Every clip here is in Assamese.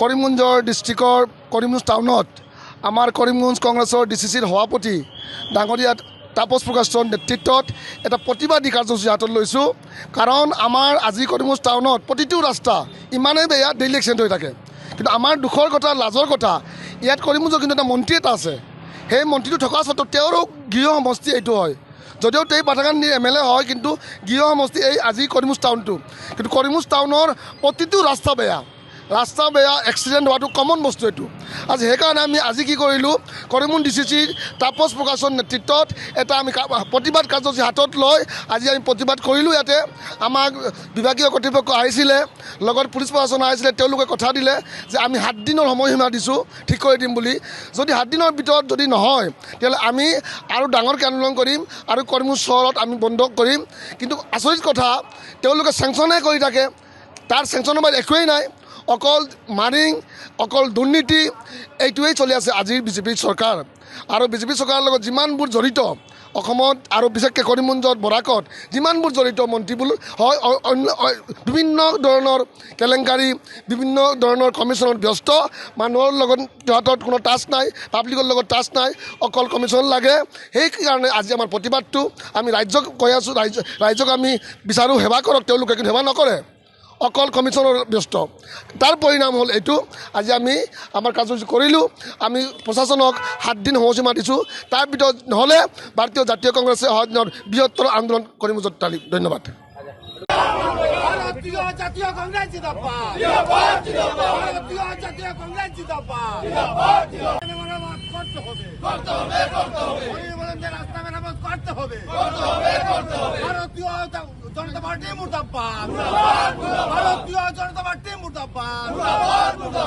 কৰিমগঞ্জ ডিস্ট্ৰিক্টৰ কৰিমগঞ্জ টাউনত আমাৰ কৰিমগঞ্জ কংগ্ৰেছৰ ডিচিচিৰ সভাপতি ডাঙৰীয়া তাপস প্ৰকাশৰ নেতৃত্বত এটা প্ৰতিবাদী কাৰ্যসূচী হাতত লৈছোঁ। কাৰণ আমাৰ আজি কৰিমগঞ্জ টাউনত প্ৰতিটো ৰাস্তা ইমানেই বেয়া, ডেইলি এক্সিডেণ্ট হৈ থাকে। কিন্তু আমাৰ দুখৰ কথা, লাজৰ কথা, ইয়াত কৰিমগঞ্জৰ কিন্তু এটা মন্ত্ৰী এটা আছে। সেই মন্ত্ৰীটো থকা স্বত্বেও তেওঁৰো গৃহ সমষ্টি এইটো হয়। যদিও তেওঁ পাঠাগান্ধিৰ MLA হয়, কিন্তু গৃহ সমষ্টি এই আজি কৰিমগঞ্জ টাউনটো। কিন্তু কৰিমগঞ্জ টাউনৰ প্ৰতিটো ৰাস্তা বেয়া, এক্সিডেণ্ট হোৱাটো কমন বস্তু এইটো। আজি সেইকাৰণে আমি আজি কি কৰিলোঁ, কৰিমগঞ্জ ডিচিচিৰ তাপস প্ৰকাশৰ নেতৃত্বত এটা আমি প্ৰতিবাদ কাৰ্যসূচী হাতত লৈ আজি আমি প্ৰতিবাদ কৰিলোঁ। ইয়াতে আমাক বিভাগীয় কৰ্তৃপক্ষ আহিছিলে, লগত পুলিচ প্ৰশাসন আহিছিলে। তেওঁলোকে কথা দিলে যে আমি 7 দিনৰ সময়সীমা দিছোঁ ঠিক কৰি দিম বুলি। যদি 7 দিনৰ ভিতৰত যদি নহয়, তেতিয়াহ'লে আমি আৰু ডাঙৰকৈ আন্দোলন কৰিম আৰু কৰিমগঞ্জ চহৰত আমি বন্ধ কৰিম। কিন্তু আচৰিত কথা, তেওঁলোকে চেংচনহে কৰি থাকে, তাৰ চেংচনৰ বাহিৰে একোৱেই নাই। অকল মাৰিং, অকল দুৰ্নীতি, এইটোৱেই চলি আছে আজিৰ বিজেপি চৰকাৰ। আৰু বিজেপি চৰকাৰৰ লগত যিমানবোৰ জড়িত অসমত আৰু বিশেষকৈ কৰিমগঞ্জত বৰাকত যিমানবোৰ জড়িত মন্ত্ৰীবোৰ হয়, বিভিন্ন ধৰণৰ কেলেংকাৰী, বিভিন্ন ধৰণৰ কমিশ্যনত ব্যস্ত। মানুহৰ লগত সিহঁতৰ কোনো টাচ নাই, পাব্লিকৰ লগত টাচ নাই, অকল কমিশ্যন লাগে। সেইকাৰণে আজি আমাৰ প্ৰতিবাদটো আমি ৰাইজক কৈ আছোঁ, ৰাইজক আমি বিচাৰোঁ সেৱা কৰক। তেওঁলোকে কিন্তু সেৱা নকৰে, অকল কমিশ্যনৰ ব্যস্ত। তাৰ পৰিণাম হ'ল এইটো। আজি আমি আমাৰ কাৰ্যসূচী কৰিলোঁ। আমি প্ৰশাসনক 7 দিন সময়সীমা দিছোঁ। তাৰ ভিতৰত নহ'লে ভাৰতীয় জাতীয় কংগ্ৰেছে অহা দিনৰ বৃহত্তৰ আন্দোলন করিমগঞ্জত টালিম। ধন্যবাদ। জাতীয় কংগ্রেস জিন্দাবাদ, জাতীয় কংগ্রেস জিন্দাবাদ। রাস্তা মেরামত করতে হবে, ভারতীয় জনতা পার্টি মুর্দাবাদ, ভারতীয় জনতা পার্টি মুর্দাবাদ,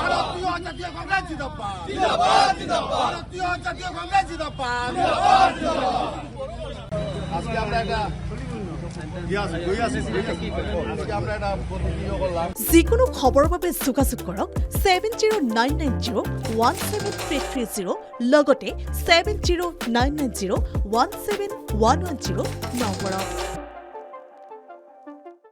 ভারতীয় জাতীয় কংগ্রেস জিন্দাবাদ, ভারতীয় জাতীয় কংগ্রেস জিন্দাবাদ। আজকে আমরা একটা যিকোনো খবৰৰ বাবে যোগাযোগ কৰক 7099017330 লগতে 7099017110 নম্বৰত।